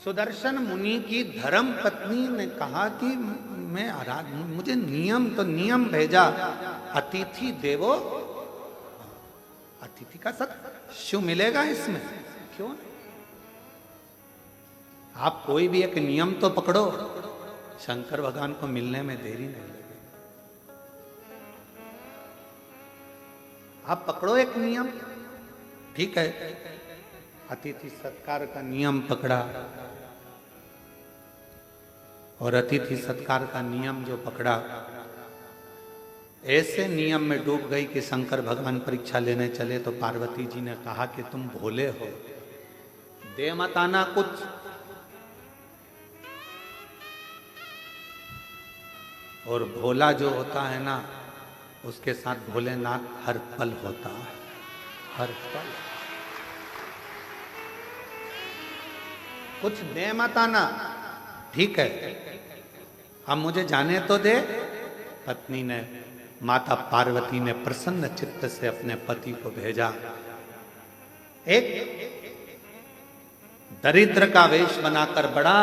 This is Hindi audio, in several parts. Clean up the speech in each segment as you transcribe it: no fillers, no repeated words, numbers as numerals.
सुदर्शन मुनि की धर्म पत्नी ने कहा कि मैं मुझे नियम भेजा, अतिथि देवो, अतिथि का सत शु मिलेगा इसमें, क्यों नहीं? आप कोई भी एक नियम तो पकड़ो, शंकर भगवान को मिलने में देरी नहीं लगे। आप पकड़ो एक नियम, ठीक है, अतिथि सत्कार का नियम पकड़ा, और अतिथि सत्कार का नियम जो पकड़ा, ऐसे नियम में डूब गई कि शंकर भगवान परीक्षा लेने चले तो पार्वती जी ने कहा कि तुम भोले हो, दे मत आना कुछ। और भोला जो होता है ना, उसके साथ भोलेनाथ हर पल होता है, हर पल। कुछ दे मत आना, ठीक है, अब मुझे जाने तो दे। पत्नी ने, माता पार्वती ने प्रसन्न चित्त से अपने पति को भेजा। एक दरिद्र का वेश बनाकर, बड़ा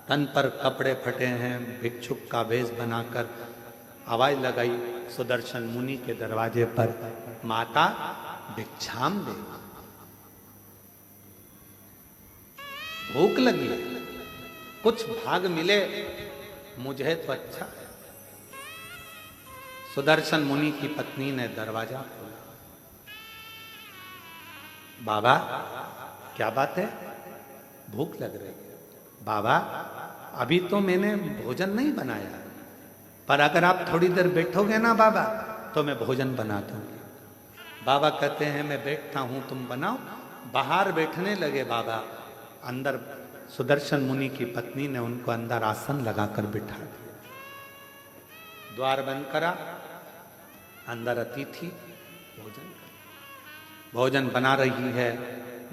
तन पर कपड़े फटे हैं, भिक्षुक का वेश बनाकर आवाज लगाई सुदर्शन मुनि के दरवाजे पर, माता भिक्षाम दे, भूख लगी है, कुछ भाग मिले मुझे तो अच्छा है। सुदर्शन मुनि की पत्नी ने दरवाजा खोला। बाबा क्या बात है, भूख लग रही है? बाबा अभी तो मैंने भोजन नहीं बनाया, पर अगर आप थोड़ी देर बैठोगे ना बाबा तो मैं भोजन बना दूंगी। बाबा कहते हैं मैं बैठता हूं, तुम बनाओ। बाहर बैठने लगे बाबा। अंदर सुदर्शन मुनि की पत्नी ने उनको अंदर आसन लगाकर बिठा दिया, द्वार बंद करा, अंदर अतिथि भोजन बना रही है,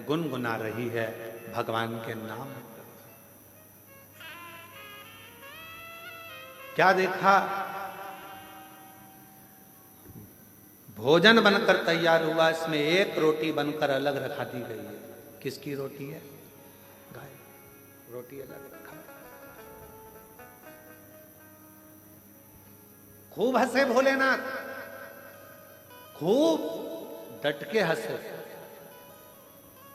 गुनगुना रही है भगवान के नाम। क्या देखा? भोजन बनकर तैयार हुआ, इसमें एक रोटी बनकर अलग रखा दी गई है। किसकी रोटी है? गाय। रोटी अलग रखा। खूब हंसे भोलेनाथ, खूब डट के हंसे।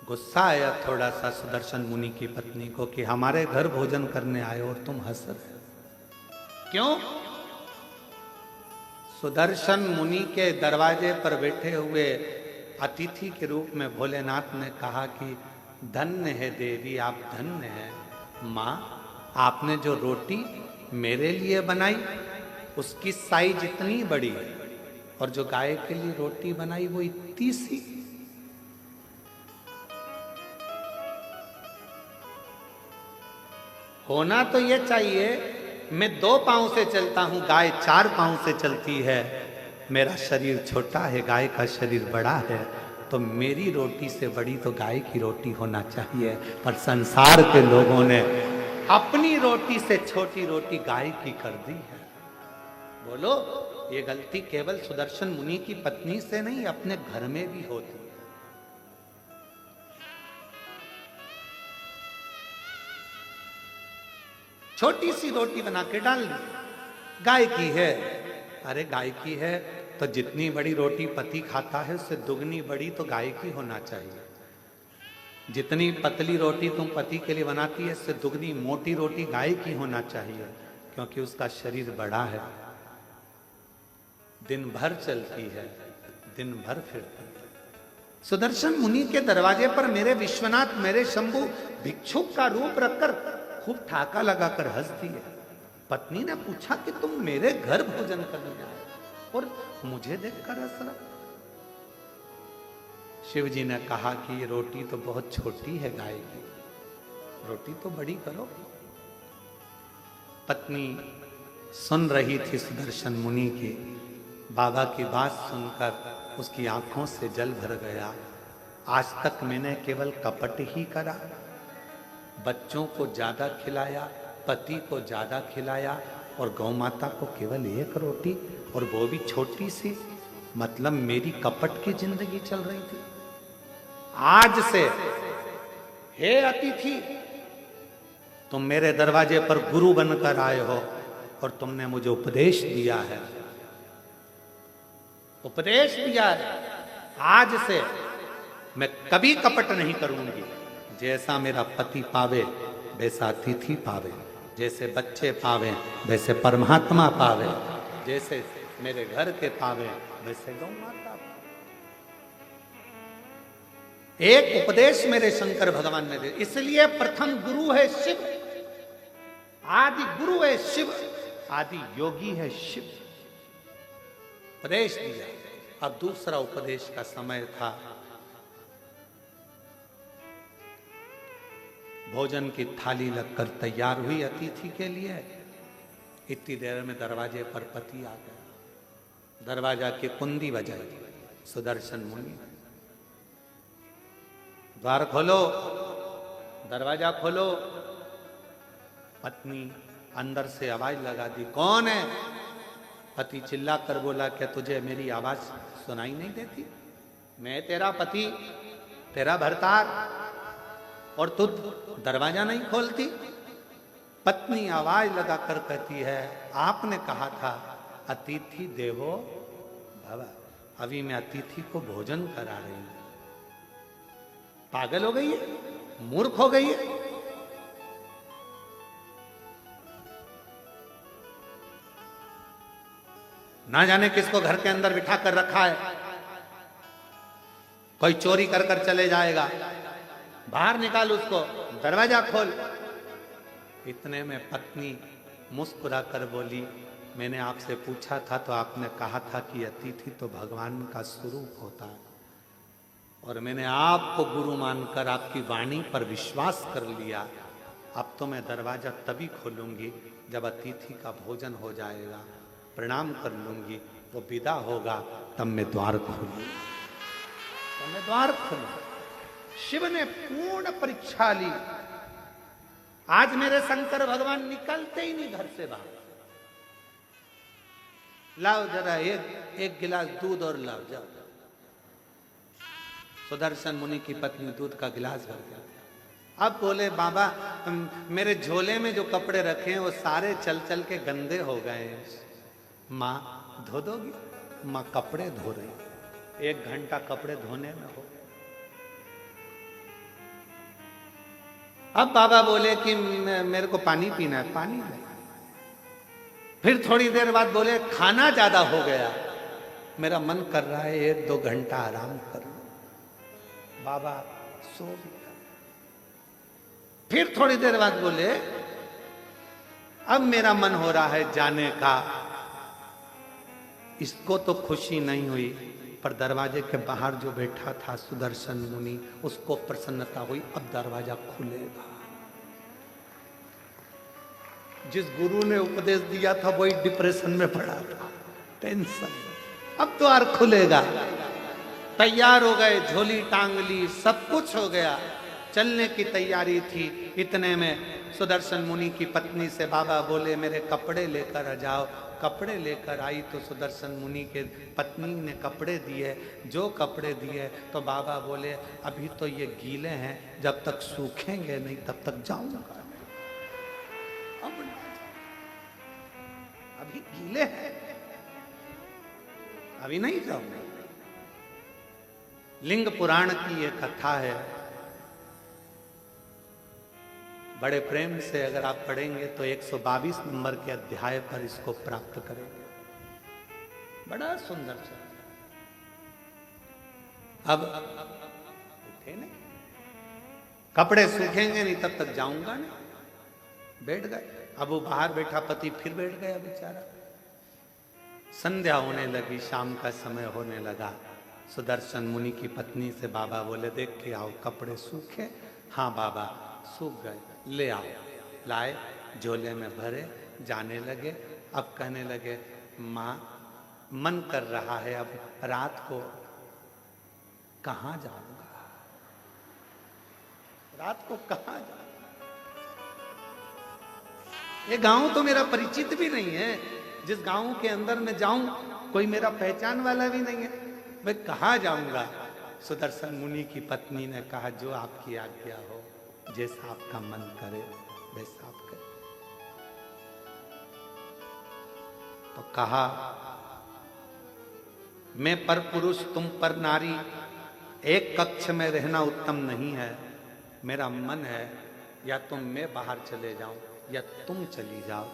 गुस्सा आया थोड़ा सा सुदर्शन मुनि की पत्नी को कि हमारे घर भोजन करने आए और तुम हंस रहे, क्यों? सुदर्शन मुनि के दरवाजे पर बैठे हुए अतिथि के रूप में भोलेनाथ ने कहा कि धन्य है देवी, आप धन्य हैं। माँ, आपने जो रोटी मेरे लिए बनाई उसकी साइज इतनी बड़ी है, और जो गाय के लिए रोटी बनाई वो इतनी सी। होना तो ये चाहिए, मैं 2 पांव से चलता हूं, गाय 4 पांव से चलती है। मेरा शरीर छोटा है, गाय का शरीर बड़ा है, तो मेरी रोटी से बड़ी तो गाय की रोटी होना चाहिए। पर संसार के लोगों ने अपनी रोटी से छोटी रोटी गाय की कर दी है। बोलो, ये गलती केवल सुदर्शन मुनि की पत्नी से नहीं, अपने घर में भी होती है। छोटी सी रोटी बना के डाल दी, गाय की है। अरे गाय की है तो जितनी बड़ी रोटी पति खाता है उससे दुगनी बड़ी तो गाय की होना चाहिए। जितनी पतली रोटी तुम पति के लिए बनाती है उससे दुगनी मोटी रोटी गाय की होना चाहिए, क्योंकि उसका शरीर बड़ा है, दिन भर चलती है, दिन भर फिरती है। सुदर्शन मुनि के दरवाजे पर मेरे विश्वनाथ, मेरे शंभु भिक्षुक का रूप रखकर खूब ठाका लगाकर हंस दिए। पत्नी ने पूछा कि तुम मेरे घर भोजन करने आए और मुझे देखकर हंस रहा? शिव जी ने कहा कि ये रोटी तो बहुत छोटी है गाय की, रोटी तो बड़ी करो। पत्नी सुन रही थी सुदर्शन मुनि की। बाबा की बात सुनकर उसकी आंखों से जल भर गया। आज तक मैंने केवल कपट ही करा, बच्चों को ज्यादा खिलाया, पति को ज्यादा खिलाया, और गौ माता को केवल 1 रोटी, और वो भी छोटी सी। मतलब मेरी कपट की जिंदगी चल रही थी। आज से हे अतिथि, तुम मेरे दरवाजे पर गुरु बनकर आए हो और तुमने मुझे उपदेश दिया है, उपदेश दिया है। आज से मैं कभी कपट नहीं करूंगी। जैसा मेरा पति पावे वैसा अतिथि पावे, जैसे बच्चे पावे वैसे परमात्मा पावे, जैसे मेरे घर के पावे वैसे गौ माता पावे। एक उपदेश मेरे शंकर भगवान ने दिया, इसलिए प्रथम गुरु है शिव, आदि गुरु है शिव, आदि योगी है शिव। उपदेश दिया। अब दूसरा उपदेश का समय था। भोजन की थाली लगकर तैयार हुई अतिथि के लिए। इतनी देर में दरवाजे पर पति आ गया। दरवाजा की कुंडी बजाई। सुदर्शन मुनि, द्वार खोलो, दरवाजा खोलो। पत्नी अंदर से आवाज लगा दी, कौन है? पति चिल्ला कर बोला, क्या तुझे मेरी आवाज सुनाई नहीं देती? मैं तेरा पति, तेरा भरतार, और तू दरवाजा नहीं खोलती? पत्नी आवाज लगाकर कहती है, आपने कहा था अतिथि देवो भव, अभी मैं अतिथि को भोजन करा रही हूं। पागल हो गई है, मूर्ख हो गई है। ना जाने किसको घर के अंदर बिठा कर रखा है, कोई चोरी कर कर चले जाएगा, बाहर निकाल उसको, दरवाजा खोल। इतने में पत्नी मुस्कुरा कर बोली, मैंने आपसे पूछा था तो आपने कहा था कि अतिथि तो भगवान का स्वरूप होता है, और मैंने आपको गुरु मानकर आपकी वाणी पर विश्वास कर लिया। अब तो मैं दरवाजा तभी खोलूंगी जब अतिथि का भोजन हो जाएगा, प्रणाम कर लूंगी, वो विदा होगा, तब मैं द्वार खोलूंगी, तब मैं द्वार खोलूंगा। शिव ने पूर्ण परीक्षा ली। आज मेरे शंकर भगवान निकलते ही नहीं घर से बाहर। लाओ जरा एक गिलास दूध और लाओ, जाओ। सुदर्शन मुनि की पत्नी दूध का गिलास भर गया। अब बोले, बाबा मेरे झोले में जो कपड़े रखे हैं वो सारे चल चल के गंदे हो गए हैं, माँ धो दोगी? माँ कपड़े धो रही, 1 घंटा कपड़े धोने में हो। अब बाबा बोले कि मेरे को पानी पीना है, पानी ले। फिर थोड़ी देर बाद बोले, खाना ज्यादा हो गया, मेरा मन कर रहा है 1-2 घंटा आराम कर लो। बाबा सो गया। फिर थोड़ी देर बाद बोले, अब मेरा मन हो रहा है जाने का। इसको तो खुशी नहीं हुई, पर दरवाजे के बाहर जो बैठा था सुदर्शन मुनि, उसको प्रसन्नता हुई, अब दरवाजा खुलेगा। जिस गुरु ने उपदेश दिया था वही डिप्रेशन में पड़ा था, टेंशन। अब द्वार खुलेगा। तैयार हो गए, झोली टांग ली, सब कुछ हो गया, चलने की तैयारी थी। इतने में सुदर्शन मुनि की पत्नी से बाबा बोले, मेरे कपड़े लेकर आ जाओ। कपड़े लेकर आई तो सुदर्शन मुनि के पत्नी ने कपड़े दिए। जो कपड़े दिए तो बाबा बोले, अभी तो ये गीले हैं, जब तक सूखेंगे नहीं तब तक जाऊंगा। अब अभी गीले हैं, अभी नहीं जाऊंगा। लिंग पुराण की एक कथा है, बड़े प्रेम से अगर आप पढ़ेंगे तो 122 नंबर के अध्याय पर इसको प्राप्त करेंगे। बड़ा सुंदर सा। अब उठे नहीं, कपड़े सूखेंगे नहीं तब तक जाऊंगा नहीं। बैठ गए। अब वो बाहर बैठा पति फिर बैठ गया बेचारा। संध्या होने लगी, शाम का समय होने लगा। सुदर्शन मुनि की पत्नी से बाबा बोले, देख के आओ कपड़े सूखे? हाँ बाबा सूख गए, ले आओ। लाए, झोले में भरे, जाने लगे। अब कहने लगे, माँ मन कर रहा है अब रात को कहाँ जाऊंगा, रात को कहाँ जाऊंगा। ये गांव तो मेरा परिचित भी नहीं है, जिस गांव के अंदर मैं जाऊं कोई मेरा पहचान वाला भी नहीं है, मैं कहाँ जाऊंगा। सुदर्शन मुनि की पत्नी ने कहा, जो आपकी आज्ञा हो जैसा आपका मन करे वैसा आप करें। तो कहा, मैं पर पुरुष तुम पर नारी, एक कक्ष में रहना उत्तम नहीं है। मेरा मन है या तो मैं बाहर चले जाऊं या तुम चली जाओ।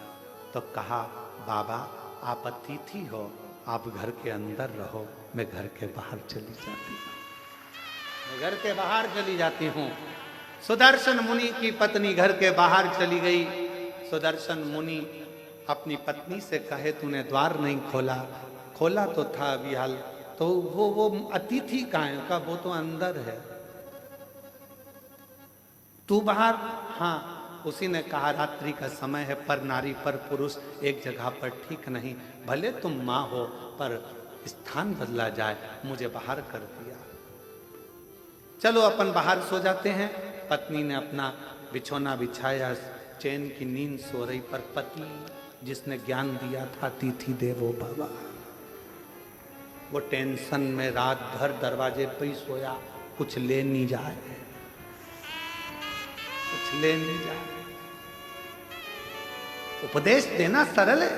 तो कहा, बाबा आप अतिथि हो, आप घर के अंदर रहो, मैं घर के बाहर चली जाती हूँ, मैं घर के बाहर चली जाती हूँ। सुदर्शन मुनि की पत्नी घर के बाहर चली गई। सुदर्शन मुनि अपनी पत्नी से कहे, तूने द्वार नहीं खोला। खोला तो था अभी हाल, तो वो अतिथि कहाँ है? का वो तो अंदर है, तू बाहर। हाँ, उसी ने कहा, रात्रि का समय है, पर नारी पर पुरुष एक जगह पर ठीक नहीं। भले तुम माँ हो पर स्थान बदला जाए, मुझे बाहर कर दिया। चलो अपन बाहर सो जाते हैं। पत्नी ने अपना बिछौना बिछाया, चैन की नींद सो रही, पर पति जिसने ज्ञान दिया था, अतिथि देवो भव, वो टेंशन में रात भर दरवाजे पे ही सोया, कुछ ले नहीं जाए, कुछ ले नहीं जाए। उपदेश देना सरल है,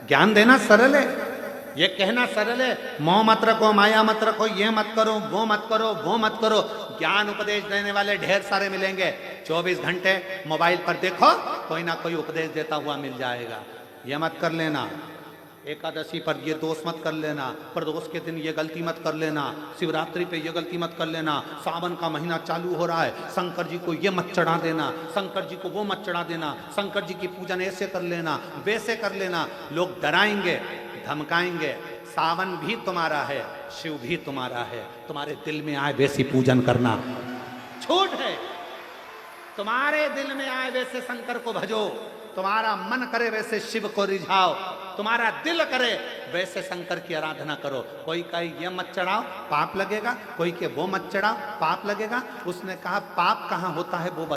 ज्ञान देना सरल है, ये कहना सरल है, मोह मत रखो, माया मत रखो, ये मत करो, वो मत करो, वो मत करो। ज्ञान उपदेश देने वाले ढेर सारे मिलेंगे। 24 घंटे मोबाइल पर देखो, कोई ना कोई उपदेश देता हुआ मिल जाएगा। ये मत कर लेना, एकादशी पर ये दोष मत कर लेना, प्रदोष के दिन ये गलती मत कर लेना, शिवरात्रि पे ये गलती मत कर लेना, सावन का महीना चालू हो रहा है, शंकर जी को ये मत चढ़ा देना, शंकर जी को वो मत चढ़ा देना, शंकर जी की पूजन ऐसे कर लेना, वैसे कर लेना। लोग डराएंगे, धमकाएंगे। सावन भी तुम्हारा है, शिव भी तुम्हारा है, तुम्हारे दिल में आए वैसी पूजन करना। छूट है, तुम्हारे दिल में आए वैसे शंकर को भजो, तुम्हारा मन करे वैसे शिव को रिझाओ, तुम्हारा दिल करे वैसे शंकर की आराधना करो। कोई कहे ये मत चढ़ाओ, पाप लगेगा, कोई के वो मत चढ़ाओ, पाप लगेगा। उसने कहा, पाप कहाँ होता है वो